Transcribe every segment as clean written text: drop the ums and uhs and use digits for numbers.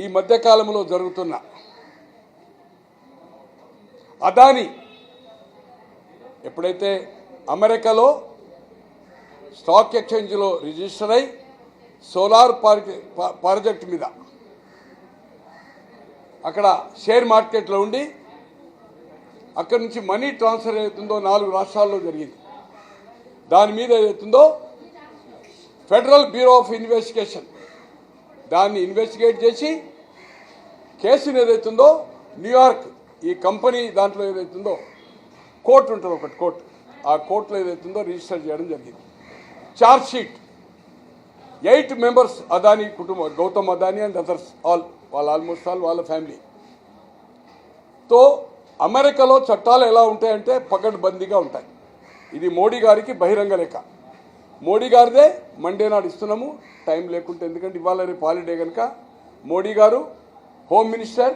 ఈ మధ్యకాలంలో జరుగుతున్న అదాని ఎప్పుడైతే అమెరికాలో స్టాక్ ఎక్స్చేంజ్లో రిజిస్టర్ అయి సోలార్ ప్రాజెక్ట్ మీద అక్కడ షేర్ మార్కెట్లో ఉండి అక్కడి నుంచి మనీ ట్రాన్స్ఫర్ అవుతుందో 4 రాష్ట్రాల్లో జరిగింది. దాని మీద ఏదవుతుందో ఫెడరల్ బ్యూరో ఆఫ్ ఇన్వెస్టిగేషన్ దాన్ని ఇన్వెస్టిగేట్ చేసి కేసును ఏదైతుందో న్యూయార్క్ ఈ కంపెనీ దాంట్లో ఏదైతుందో కోర్టు ఉంటుంది, ఒకటి కోర్టు, ఆ కోర్టులో ఏదైతుందో రిజిస్టర్ చేయడం జరిగింది. ఛార్జ్ షీట్ 8 మెంబర్స్ అదానీ కుటుంబం, Gautam Adani and others almost all వాళ్ళ ఫ్యామిలీతో అమెరికాలో చట్టాలు ఎలా ఉంటాయంటే పకడ్బందీగా ఉంటాయి. ఇది మోడీ గారికి బహిరంగ లేఖ. మోడీ గారిదే మండే నాడు ఇస్తున్నాము, టైం లేకుంటే, ఎందుకంటే ఇవాళ రేపు హాలిడే కనుక మోడీ గారు, home minister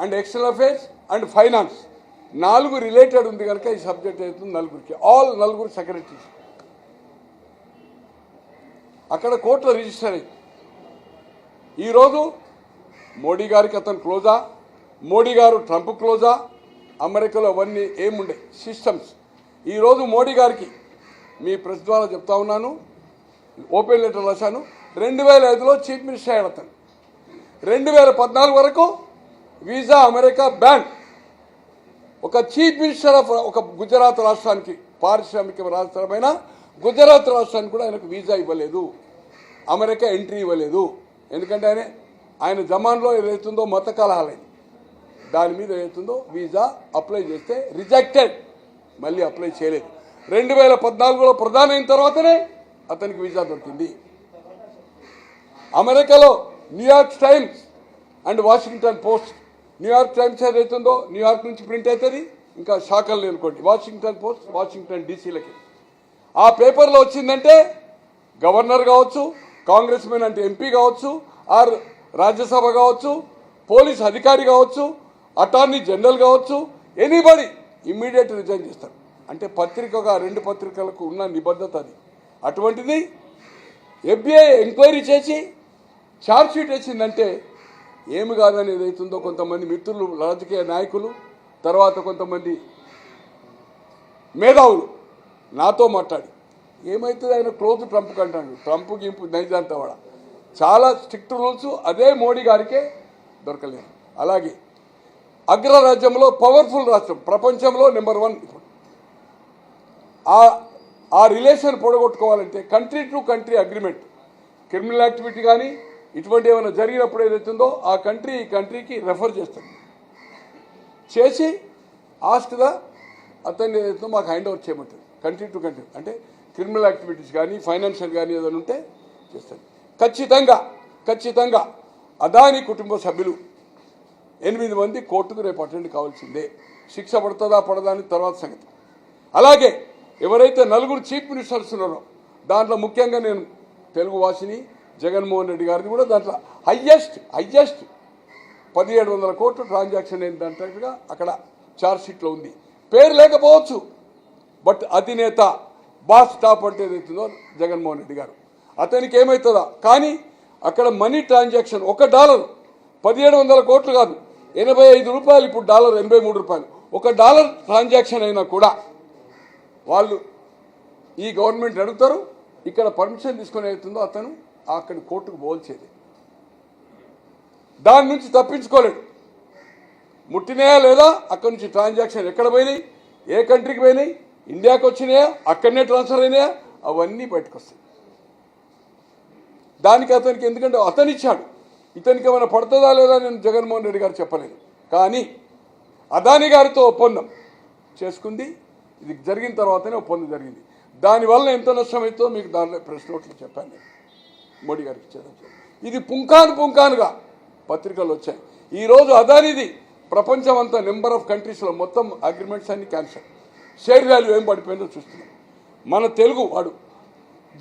and external affairs and finance 4 related ఉంది కనుక ఈ సబ్జెక్ట్ అవుతుంది నలుగురికి, నలుగురు సెక్రటరీస్ అక్కడ కోర్టులో రిజిస్టర్ అయింది. ఈరోజు మోడీ గారికి అతను క్లోజా, మోడీ గారు ట్రంప్ క్లోజా, అమెరికాలో అవన్నీ ఏముండే సిస్టమ్స్. ఈరోజు మోడీ గారికి మీ ప్రెస్ ద్వారా చెప్తా ఉన్నాను, ఓపెన్ లెటర్ రాశాను. 2005లో చీఫ్ మినిస్టర్ అయ్యాడు అతను. 2014 వరకు వీసా అమెరికా బ్యాన్. ఒక చీఫ్ మినిస్టర్ ఆఫ్ ఒక గుజరాత్ రాష్ట్రానికి, పారిశ్రామిక రాష్ట్రమైన గుజరాత్ రాష్ట్రానికి కూడా ఆయనకు వీసా ఇవ్వలేదు, అమెరికా ఎంట్రీ ఇవ్వలేదు. ఎందుకంటే ఆయన జమాన్లో ఏదైతుందో మత కలహాలైంది, దాని మీద ఏదైతుందో వీసా అప్లై చేస్తే రిజెక్టెడ్, మళ్ళీ అప్లై చేయలేదు. 2014లో ప్రధాని అయిన తర్వాతనే అతనికి వీసా దొరికింది. అమెరికాలో New York times and Washington post, New York times ఏదైతుందో న్యూయార్క్ నుంచి ప్రింట్ అవుతుంది, ఇంకా శాఖలు అనుకోండి, వాషింగ్టన్ పోస్ట్ వాషింగ్టన్ డీసీలకి. ఆ పేపర్లో వచ్చిందంటే గవర్నర్ కావచ్చు, కాంగ్రెస్ మెన్ అంటే ఎంపీ కావచ్చు, ఆర్ రాజ్యసభ కావచ్చు, పోలీస్ అధికారి కావచ్చు, అటార్నీ జనరల్ కావచ్చు, ఎనీబడి ఇమ్మీడియట్ రిజైన్ చేస్తారు. అంటే పత్రికగా 2 పత్రికలకు ఉన్న నిబద్ధత అది. అటువంటిది FBI ఎంక్వైరీ చేసి ఛార్జ్ షీట్ వేసిందంటే ఏమి కాదని ఏదైతుందో కొంతమంది మిత్రులు, రాజకీయ నాయకులు, తర్వాత కొంతమంది మేధావులు నాతో మాట్లాడి ఏమవుతుంది, ఆయన క్లోజ్ ట్రంప్ కంటాడు, ట్రంప్ గింపు నైజంతా వాడ, చాలా స్ట్రిక్ట్ రూల్స్ అదే మోడీ గారికే దొరకలేదు. అలాగే అగ్రరాజ్యంలో పవర్ఫుల్ రాష్ట్రం, ప్రపంచంలో నెంబర్ 1. ఆ రిలేషన్ పొడగొట్టుకోవాలంటే country to country agreement, criminal activity కానీ ఇటువంటి ఏమైనా జరిగినప్పుడు ఏదైతుందో ఆ కంట్రీ ఈ కంట్రీకి రెఫర్ చేస్తుంది, చేసి ఆస్ట్గా అతన్ని ఏదైతుందో మాకు హ్యాండ్ ఓవర్ చేయమంటుంది. కంట్రీ టు కంట్రీ అంటే క్రిమినల్ యాక్టివిటీస్ కానీ ఫైనాన్షియల్ కానీ ఏదైనా ఉంటే చేస్తుంది. ఖచ్చితంగా అదానీ కుటుంబ సభ్యులు 8 మంది కోర్టుకు రేపు అటెండ్ కావాల్సిందే. శిక్ష పడుతుందా పడదా అని తర్వాత సంగతి. అలాగే ఎవరైతే 4 చీఫ్ మినిస్టర్స్ ఉన్నారో దాంట్లో ముఖ్యంగా నేను తెలుగు వాసిని జగన్మోహన్ రెడ్డి గారిని కూడా దాంట్లో హయ్యెస్ట్ 1700 కోట్లు ట్రాన్సాక్షన్ ఏంటంటట్టుగా అక్కడ ఛార్జ్ షీట్లో ఉంది. పేరు లేకపోవచ్చు, బట్ అధినేత బాస్ టాప్ అంటే ఏదైతుందో జగన్మోహన్ రెడ్డి గారు, అతనికి ఏమవుతుందా. కానీ అక్కడ మనీ ట్రాన్సాక్షన్ $1 1700 కోట్లు కాదు, 85 రూపాయలు, ఇప్పుడు డాలర్ 83 రూపాయలు. $1 ట్రాన్సాక్షన్ అయినా కూడా వాళ్ళు ఈ గవర్నమెంట్ అడుగుతారు, ఇక్కడ పర్మిషన్ తీసుకొని అవుతుందో అతను అక్కడి కోర్టుకు పోల్చేది. దాని నుంచి తప్పించుకోలేడు. ముట్టినాయా లేదా, అక్కడి నుంచి ట్రాన్సాక్షన్ ఎక్కడ పోయినాయి, ఏ కంట్రీకి పోయినాయి, ఇండియాకి వచ్చినాయా, అక్కడనే ట్రాన్స్ఫర్ అయినాయా, అవన్నీ బయటకు వస్తాయి. దానికి అతనికి, ఎందుకంటే అతను ఇచ్చాడు, ఇతనికి ఏమైనా పడుతుందా లేదా నేను జగన్మోహన్ రెడ్డి గారు చెప్పలేదు. కానీ అదానీ గారితో ఒప్పందం చేసుకుంది, ఇది జరిగిన తర్వాతనే ఒప్పందం జరిగింది. దానివల్ల ఎంత నష్టమవుతుందో మీకు దానిలో ప్రెస్ నోట్లు చెప్పాను నేను, మోడీ గారికి ఇచ్చేది. ఇది పుంకానుగా పత్రికలు వచ్చాయి. ఈరోజు అదానీది ప్రపంచం అంతా నెంబర్ ఆఫ్ కంట్రీస్లో మొత్తం అగ్రిమెంట్స్ అన్ని క్యాన్సల్, షేర్ వాల్యూ ఏం పడిపోయిందో చూస్తున్నాం. మన తెలుగు వాడు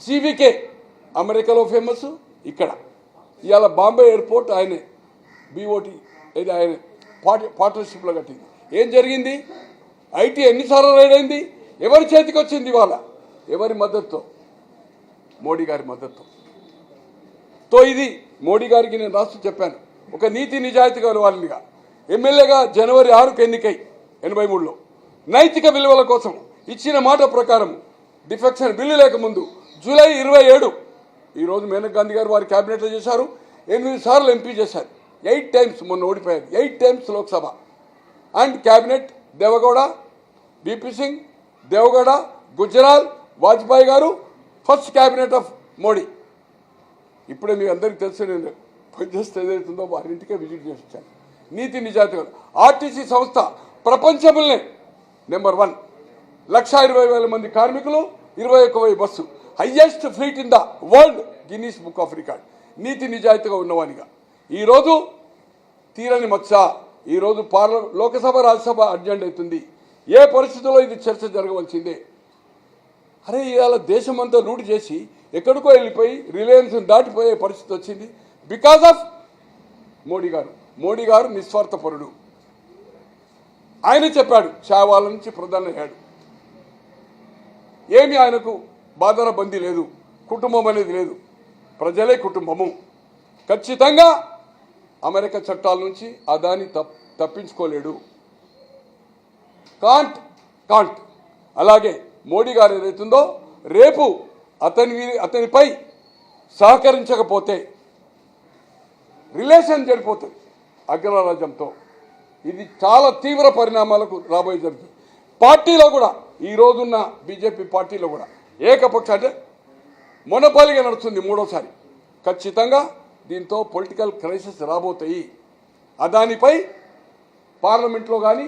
జీవికే అమెరికాలో ఫేమస్, ఇక్కడ ఇవాళ బాంబే ఎయిర్పోర్ట్ ఆయనే BOT ఇది ఆయన పార్ట్నర్షిప్లో కట్టింది. ఏం జరిగింది, ఐటీ ఎన్నిసార్లు రైడ్ అయింది, ఎవరి చేతికి వచ్చింది ఇవాళ, ఎవరి మద్దతుతో, మోడీ గారి మద్దతుతో. ఇది మోడీ గారికి నేను రాస్తూ చెప్పాను, ఒక నీతి నిజాయితీ గల వాళ్ళనిగా ఎమ్మెల్యేగా జనవరి 6కు ఎన్నికై 83లో నైతిక విలువల కోసం ఇచ్చిన మాట ప్రకారం డిఫెక్షన్ బిల్లు లేకముందు జూలై 27 ఈరోజు మేనకా గాంధీ గారు వారి క్యాబినెట్లో చేశారు. 8 సార్లు ఎంపీ చేశారు. 8 టైమ్స్ మొన్న ఓడిపోయారు. 8 times Lok Sabha and cabinet Deve Gowda, BP Singh, Deve Gowda, Gujral, Vajpayee గారు ఫస్ట్ క్యాబినెట్ ఆఫ్ మోడీ. ఇప్పుడే మీకు అందరికీ తెలుసు, నేను పనిచేస్తే ఏదైతుందో వారింటికే విజిట్ చేసి వచ్చాను. నీతి నిజాయితీగా ఆర్టీసీ సంస్థ ప్రపంచంలోనే నెంబర్ 1. 1,20,000 మంది కార్మికులు, 21,000 bus, highest fleet in the world, Guinness book of record. నీతి నిజాయితీగా ఉన్నవానిగా ఈరోజు తీరని మచ్చ. ఈరోజు లోకసభ రాజ్యసభ అడ్జెండా అవుతుంది. ఏ పరిస్థితుల్లో ఇది చర్చ జరగవలసిందే. అరే ఇవాళ దేశమంతా లూట్ చేసి ఎక్కడికో వెళ్ళిపోయి రిలయన్స్ దాటిపోయే పరిస్థితి వచ్చింది బికాజ్ ఆఫ్ మోడీ గారు. మోడీ గారు నిస్వార్థపరుడు. ఆయన చెప్పాడు, చావాల నుంచి ప్రధాని అయ్యాడు. ఏమి ఆయనకు బాధర బందీ లేదు, కుటుంబం అనేది లేదు, ప్రజలే కుటుంబము. ఖచ్చితంగా అమెరికా చట్టాల నుంచి అదాని తప్పించుకోలేడు. కాంట్ అలాగే మోడీ గారు ఏదైతుందో రేపు అతనిపై సహకరించకపోతే రిలేషన్ చెడిపోతుంది అగ్రరాజ్యంతో. ఇది చాలా తీవ్ర పరిణామాలకు రాబోయే జరుగుతుంది. పార్టీలో కూడా ఈ రోజున్న బీజేపీ పార్టీలో కూడా ఏకపక్ష అంటే మొనపాలిగా నడుస్తుంది 3వసారి. ఖచ్చితంగా దీంతో పొలిటికల్ క్రైసిస్ రాబోతాయి. అదానిపై పార్లమెంట్లో కానీ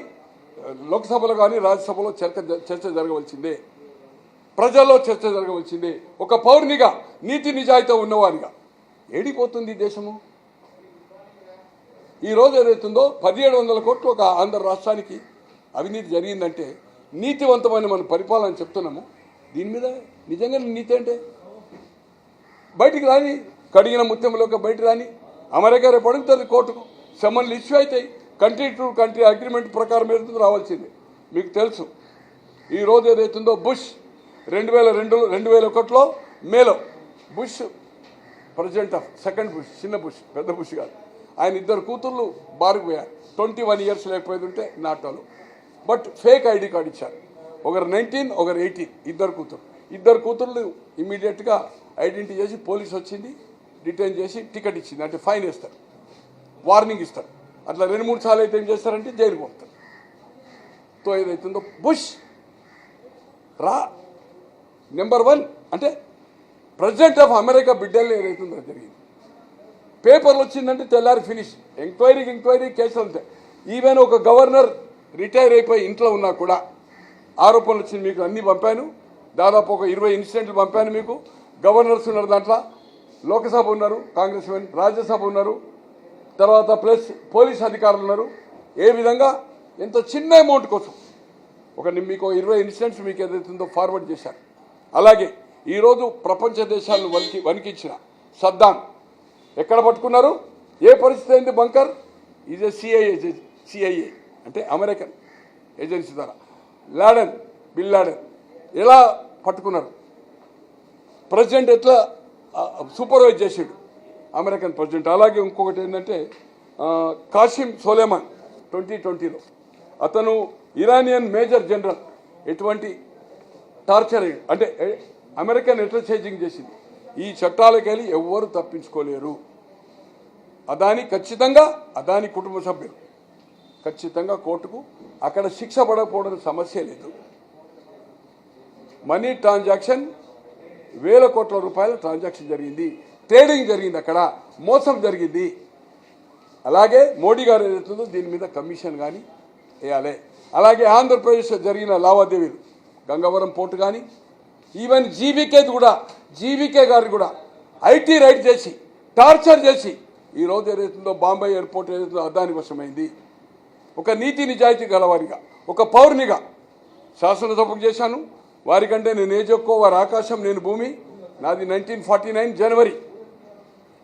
లోక్సభలో కానీ రాజ్యసభలో చర్చ జరగవలసిందే. ప్రజల్లో చర్చ జరగవలసిందే. ఒక పౌరునిగా నీతి నిజాయితీ ఉన్నవారిగా ఏడిపోతుంది దేశము. ఈరోజు ఏదైతుందో 1,700 కోట్లు ఒక ఆంధ్ర రాష్ట్రానికి అవినీతి జరిగిందంటే నీతివంతమైన మనం పరిపాలన చెప్తున్నాము. దీని మీద నిజంగా నీతి అంటే బయటికి రాని, కడిగిన ముత్యంలోకి బయట రాని. అమెరికా రేపు అడుగుతుంది కోర్టుకు, సమన్లు ఇష్యూ అవుతాయి. కంట్రీ టు కంట్రీ అగ్రిమెంట్ ప్రకారం ఏదైతుందో రావాల్సిందే. మీకు తెలుసు ఈరోజు ఏదైతుందో బుష్ 2001లో మేలో bush president of second bush, చిన్న బుష్, పెద్ద బుష్ కాదు, ఆయన 2 కూతుర్లు బారుకు పోయారు. 21 ఇయర్స్ లేకపోయేది ఉంటే నాటాలు. బట్ ఫేక్ ఐడి కార్డు ఇచ్చారు. ఒకరు 19, ఒకరు 18, 2 కూతుర్లు ఇమ్మీడియట్గా ఐడెంటిటీ చేసి పోలీస్ వచ్చింది, డిటైన్ చేసి టికెట్ ఇచ్చింది. అంటే ఫైన్ వేస్తారు, వార్నింగ్ ఇస్తారు. అట్లా 2-3 సార్లు అయితే ఏం చేస్తారంటే జైలుకు పంపుతారు. తో ఏదైతుందో బుష్ నెంబర్ 1 అంటే ప్రెసిడెంట్ ఆఫ్ అమెరికా బిడ్డల్లో ఏదైతుందో జరిగింది. పేపర్లు వచ్చిందంటే తెల్లారి ఫినిష్. ఎంక్వైరీ కేసులు ఉంటాయి. ఈవెన్ ఒక గవర్నర్ రిటైర్ అయిపోయి ఇంట్లో ఉన్నా కూడా ఆరోపణలు వచ్చింది. మీకు అన్నీ పంపాను, దాదాపు ఒక 20 ఇన్సిడెంట్లు పంపాను మీకు. గవర్నర్స్ ఉన్నారు దాంట్లో, లోకసభ ఉన్నారు కాంగ్రెస్ మెన్, రాజ్యసభ ఉన్నారు, తర్వాత ప్లస్ పోలీస్ అధికారులు ఉన్నారు. ఏ విధంగా ఎంత చిన్న అమౌంట్ కోసం మీకు 20 ఇన్సిడెంట్స్ మీకు ఏదైతుందో ఫార్వర్డ్ చేశారు. అలాగే ఈరోజు ప్రపంచ దేశాలను వణికించిన సద్దాం ఎక్కడ పట్టుకున్నారు, ఏ పరిస్థితి అయింది? బంకర్ ఈజ్ సిఐఏ అంటే అమెరికన్ ఏజెన్సీ ద్వారా. బిల్ లాడెన్ ఎలా పట్టుకున్నారు? ప్రెసిడెంట్ ఎట్లా సూపర్వైజ్ చేసాడు అమెరికన్ ప్రెసిడెంట్. అలాగే ఇంకొకటి ఏంటంటే కాసిం సోలేమాన్ 2020లో అతను ఇరానియన్ మేజర్ జనరల్ ఎటువంటి టార్చర్ అంటే అమెరికన్ ఎట్రసైజింగ్ చేసింది. ఈ చట్టాలకు వెళ్ళి ఎవ్వరు తప్పించుకోలేరు. అదాని కుటుంబ సభ్యులు ఖచ్చితంగా కోర్టుకు అక్కడ శిక్ష పడకపోవడం సమస్య లేదు. మనీ ట్రాన్సాక్షన్ 1,000 కోట్ల రూపాయల ట్రాన్సాక్షన్ జరిగింది, ట్రేడింగ్ జరిగింది, అక్కడ మోసం జరిగింది. అలాగే మోడీ గారు ఏదైతుందో దీని మీద కమిషన్ కానీ వేయాలి. అలాగే ఆంధ్రప్రదేశ్లో జరిగిన లావాదేవీలు, గంగవరం పోర్టు కానీ, ఈవెన్ జీవీకే గారిని కూడా ఐటీ రైడ్ చేసి టార్చర్ చేసి ఈరోజు ఏదైతుందో బాంబే ఎయిర్పోర్ట్ ఏదైతుందో అదాని వశమైంది. ఒక నీతి నిజాయితీ గలవారిగా, ఒక పౌరునిగా శాసనసభకు చేశాను. వారికంటే నేను ఏజ్ ఎక్కువ, వారి ఆకాశం, నేను భూమి. నాది 1949 జనవరి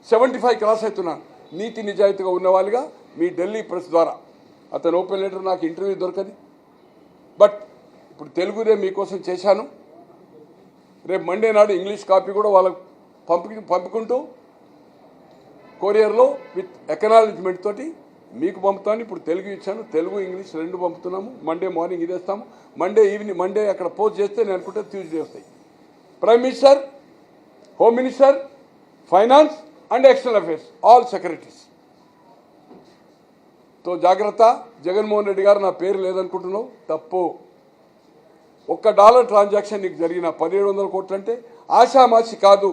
75 క్రాస్ అవుతున్నాను. నీతి నిజాయితీగా ఉన్నవాళ్ళుగా మీ ఢిల్లీ ప్రెస్ ద్వారా అతను ఓపెన్ లెటర్ నాకు ఇంటర్వ్యూ దొరకది. బట్ ఇప్పుడు తెలుగుదే మీకోసం చేశాను. రేపు మండే నాడు ఇంగ్లీష్ కాపీ కూడా వాళ్ళకు పంపుకుంటూ కొరియర్లో విత్ ఎకనాలజ్మెంట్ తోటి మీకు పంపుతాను. ఇప్పుడు తెలుగు ఇచ్చాను, తెలుగు ఇంగ్లీష్ రెండు పంపుతున్నాము. మండే మార్నింగ్ ఇదేస్తాము, మండే ఈవినింగ్, మండే అక్కడ పోస్ట్ చేస్తే నేను అనుకుంటే ట్యూస్డే వస్తాయి. Prime minister, home minister, finance and external affairs, all secretaries. తో జాగ్రత్త. జగన్మోహన్ రెడ్డి గారు నా పేరు లేదనుకుంటున్నావు, తప్పు. $1 ట్రాన్సాక్షన్ నీకు జరిగిన 1700 కోట్లు అంటే ఆశామాషి కాదు.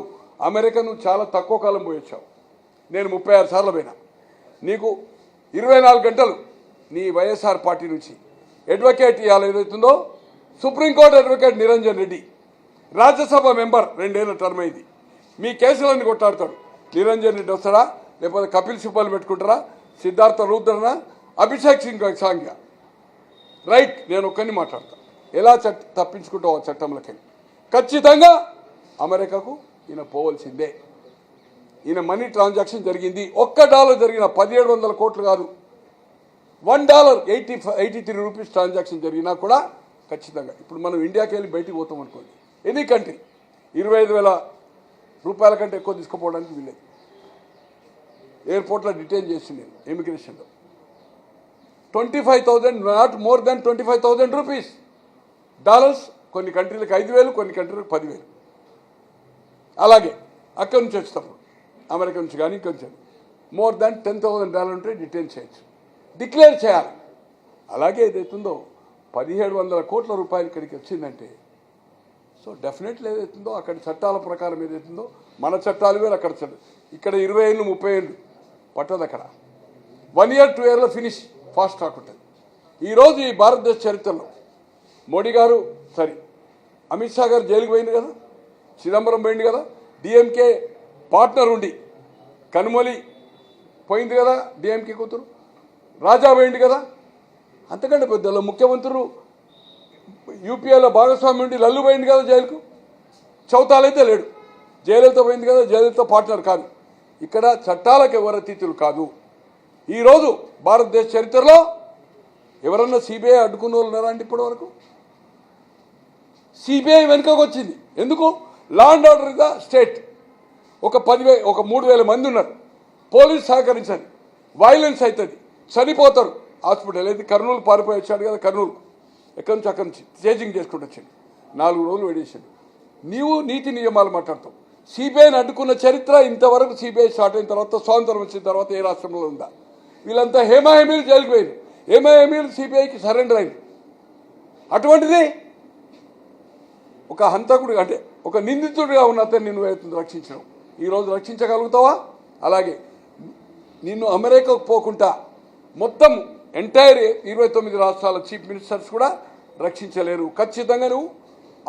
అమెరికా నువ్వు చాలా తక్కువ కాలం పోయొచ్చావు. నేను 36 సార్లు పోయినా. నీకు 24 గంటలు నీ వైఎస్ఆర్ పార్టీ నుంచి అడ్వకేట్ ఇవ్వాలి ఏదైతుందో, supreme court advocate Niranjan Reddy, Rajya Sabha member 2 ఏళ్ల టర్మ్ అయింది. మీ కేసులన్నీ కొట్టాడతాడు. నిరంజన్ రెడ్డి వస్తాడా, లేకపోతే కపిల్ సిబ్బల్ పెట్టుకుంటారా, సిద్ధార్థ రూద్రనా, అభిషేక్ సింగ్ సాంగ్య? రైట్, నేను ఒక్కరిని మాట్లాడతాను. ఎలా తప్పించుకుంటావు ఆ చట్టంలోకి? ఖచ్చితంగా అమెరికాకు ఈయన పోవలసిందే. ఈయన మనీ ట్రాన్సాక్షన్ జరిగింది. $1 జరిగిన 1700 కోట్లు కాదు, $1 రూపీస్ ట్రాన్సాక్షన్ జరిగినా కూడా ఖచ్చితంగా. ఇప్పుడు మనం ఇండియాకి వెళ్ళి బయటికి పోతాం అనుకోండి, ఎనీ కంట్రీ 25,000 రూపాయల కంటే ఎక్కువ తీసుకుపోవడానికి వీలేదు. ఎయిర్పోర్ట్లో డిటైన్ చేసి నేను ఇమిగ్రేషన్లో 25,000, not more than 25,000 rupees. Dollars కొన్ని కంట్రీలకు 5,000, కొన్ని కంట్రీలకు 10,000. అలాగే అక్కడి నుంచి వచ్చేటప్పుడు అమెరికా నుంచి కానీ ఇంకొంచెం మోర్ దాన్ $10,000 ఉంటే డిటైన్ చేయొచ్చు, డిక్లేర్ చేయాలి. అలాగే ఏదైతుందో 1,700 కోట్ల రూపాయలు ఇక్కడికి వచ్చిందంటే, సో డెఫినెట్లీ ఏదైతుందో అక్కడ చట్టాల ప్రకారం ఏదైతుందో, మన చట్టాలు వేరు, అక్కడ చట్టాలు. ఇక్కడ 20 ఏళ్ళు 30 ఏళ్ళు పట్టదు. అక్కడ 1 year 2 yearలో ఫినిష్, ఫాస్ట్ ట్రాక్ ఉంటుంది. ఈరోజు ఈ భారతదేశ చరిత్రలో మోడీ గారు, సరే అమిత్ షా గారు జైలుకి పోయింది కదా, చిదంబరం పోయింది కదా, డిఎంకే పార్ట్నర్ ఉండి కనుమొలి పోయింది కదా, డిఎంకే కూతురు రాజా పోయింది కదా. అంతకంటే పెద్దలు ముఖ్యమంత్రులు యూపీఏలో భాగస్వామి ఉండి లల్లు పోయింది కదా జైలుకు. చౌతాలైతే లేడు, జయలలిత పోయింది కదా, జయలలిత పార్ట్నర్ కాదు. ఇక్కడ చట్టాలకు ఎవరు అతీతులు కాదు. ఈరోజు భారతదేశ చరిత్రలో ఎవరన్నా సిబిఐ అడ్డుకున్న వాళ్ళు ఉన్నారా అంటే ఇప్పటి వరకు? సిబిఐ వెనుకకు వచ్చింది. ఎందుకు? Law and order is the state. ఒక 3,000 మంది ఉన్నారు, పోలీసు సహకరించండి, వైలెన్స్ అవుతుంది, చనిపోతారు. హాస్పిటల్ అయితే కర్నూలు పారిపోయి వచ్చాడు కదా, కర్నూలు ఎక్కడి నుంచి అక్కడి నుంచి చేజింగ్ చేసుకుంటూ వచ్చాడు, 4 రోజులు వెడేసాడు. నీవు నీతి నియమాలు మాట్లాడతావు. సిబిఐని అడ్డుకున్న చరిత్ర ఇంతవరకు సిబిఐ స్టార్ట్ అయిన తర్వాత, స్వాతంత్రం వచ్చిన తర్వాత ఏ రాష్ట్రంలో ఉందా? వీళ్ళంతా హేమాహేమీలు జైలుకు పోయింది, హేమాహేమీలు సిబిఐకి సరెండర్ అయింది. అటువంటిది ఒక హంతకుడు అంటే ఒక నిందితుడిగా ఉన్న అతన్ని నువ్వు రక్షించడం, ఈరోజు రక్షించగలుగుతావా? అలాగే నిన్ను అమెరికాకు పోకుండా మొత్తం ఎంటైర్ 29 రాష్ట్రాల చీఫ్ మినిస్టర్స్ కూడా రక్షించలేరు. ఖచ్చితంగా నువ్వు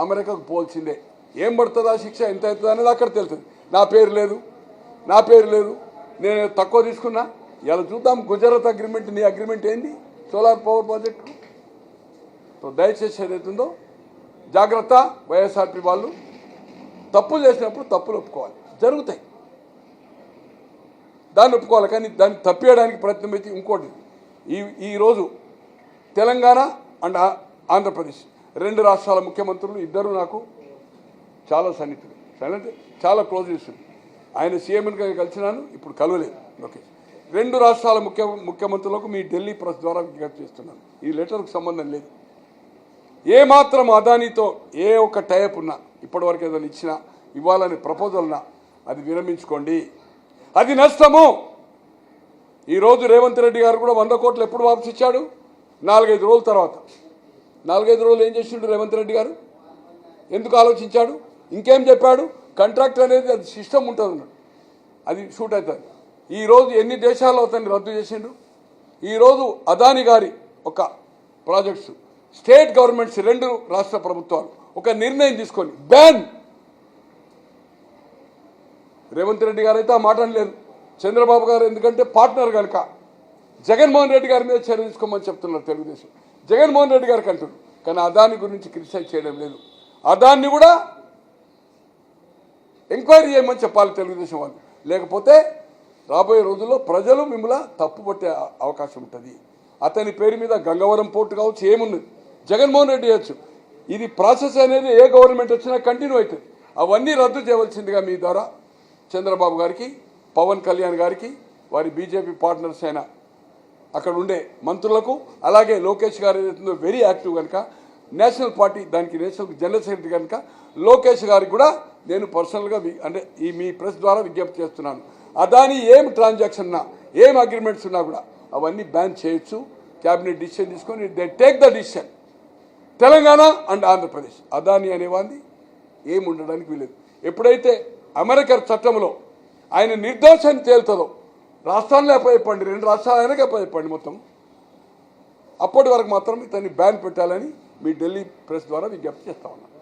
అమెరికాకు పోల్సిందే. ఏం పడుతుందా శిక్ష, ఎంత అవుతుంది అనేది అక్కడ తెలుస్తుంది. నా పేరు లేదు, నేను తక్కువ తీసుకున్నా. ఇలా చూద్దాం గుజరాత్ అగ్రిమెంట్, నీ అగ్రిమెంట్ ఏంది సోలార్ పవర్ ప్రాజెక్టు? సో దయచేసి ఏదైతుందో జాగ్రత్త. వైఎస్ఆర్పీ వాళ్ళు తప్పులు చేసినప్పుడు తప్పులు ఒప్పుకోవాలి, జరుగుతాయి, దాన్ని ఒప్పుకోవాలి. కానీ దాన్ని తప్పేయడానికి ప్రయత్నం అయితే ఇంకోటి, ఈరోజు తెలంగాణ అండ్ ఆంధ్రప్రదేశ్ 2 రాష్ట్రాల ముఖ్యమంత్రులు ఇద్దరు నాకు చాలా సన్నిహితులు, చాలా క్లోజ్ చేస్తుంది. ఆయన సీఎంగా కలిసినాను, ఇప్పుడు కలవలేదు. ఓకే, 2 రాష్ట్రాల ముఖ్యమంత్రులకు మీ ఢిల్లీ ప్రెస్ ద్వారా విజ్ఞప్తి చేస్తున్నాను, ఈ లెటర్కు సంబంధం లేదు. ఏ మాత్రం అదానితో ఏ ఒక్క టైప్ ఉన్నా, ఇప్పటివరకు ఏదైనా ఇచ్చినా, ఇవ్వాలని ప్రపోజల్ ఉన్నా అది విరమించుకోండి, అది నష్టము. ఈరోజు రేవంత్ రెడ్డి గారు కూడా 100 కోట్లు ఎప్పుడు వాపసు ఇచ్చాడు? 4-5 రోజుల తర్వాత. 4-5 రోజులు ఏం చేసిండు రేవంత్ రెడ్డి గారు? ఎందుకు ఆలోచించాడు? ఇంకేం చెప్పాడు? కాంట్రాక్ట్ అనేది అది సిస్టమ్ ఉంటుంది అన్నాడు, అది షూట్ అవుతుంది. ఈరోజు ఎన్ని దేశాల్లో అతన్ని రద్దు చేసిండు? ఈరోజు అదాని గారి ఒక ప్రాజెక్ట్స్ స్టేట్ గవర్నమెంట్స్ 2 రాష్ట్ర ప్రభుత్వాలు ఒక నిర్ణయం తీసుకొని బ్యాన్. రేవంత్ రెడ్డి గారు అయితే ఆ మాట లేదు, చంద్రబాబు గారు ఎందుకంటే పార్ట్నర్ కనుక జగన్మోహన్ రెడ్డి గారి మీద చర్య తీసుకోమని చెప్తున్నారు తెలుగుదేశం. జగన్మోహన్ రెడ్డి గారికి అంటున్నారు, కానీ అదాని గురించి క్రిటిసైజ్ చేయడం లేదు. అదాన్ని కూడా ఎంక్వైరీ చేయమని చెప్పాలి తెలుగుదేశం వాళ్ళు, లేకపోతే రాబోయే రోజుల్లో ప్రజలు మిమ్మల్ని తప్పుపట్టే అవకాశం ఉంటుంది. అతని పేరు మీద గంగవరం పోర్టు కావచ్చు, ఏమున్నది, జగన్మోహన్ రెడ్డి చేయొచ్చు. ఇది ప్రాసెస్ అనేది ఏ గవర్నమెంట్ వచ్చినా కంటిన్యూ అవుతుంది. అవన్నీ రద్దు చేయవలసిందిగా మీ ద్వారా చంద్రబాబు గారికి పవన్ కళ్యాణ్ గారికి వారి బీజేపీ పార్ట్నర్స్ అయిన అక్కడ ఉండే మంత్రులకు, అలాగే లోకేష్ గారు ఏదైతుందో వెరీ యాక్టివ్ కనుక నేషనల్ పార్టీ దానికి నేషనల్ జనరల్ సెక్రటరీ కనుక లోకేష్ గారికి కూడా నేను పర్సనల్గా అంటే ఈ మీ ప్రెస్ ద్వారా విజ్ఞప్తి చేస్తున్నాను. అదాని ఏం ట్రాన్సాక్షన్ ఉన్నా, ఏం అగ్రిమెంట్స్ ఉన్నా కూడా అవన్నీ బ్యాన్ చేయొచ్చు. క్యాబినెట్ డిసిషన్ తీసుకొని they take the decision. Telangana and Andhra Pradesh Adani అనేవాడిని ఏం ఉండడానికి వీలేదు. ఎప్పుడైతే అమెరికా చట్టంలో ఆయన నిర్దోషాన్ని తేలుతుందో రాష్ట్రాల్లో అప్పచెప్పండి, 2 రాష్ట్రాలైనా అప్పచెప్పండి మొత్తం, అప్పటి వరకు మాత్రం ఇతన్ని బ్యాన్ పెట్టాలని మీ ఢిల్లీ ప్రెస్ ద్వారా విజ్ఞప్తి చేస్తా ఉన్నాను.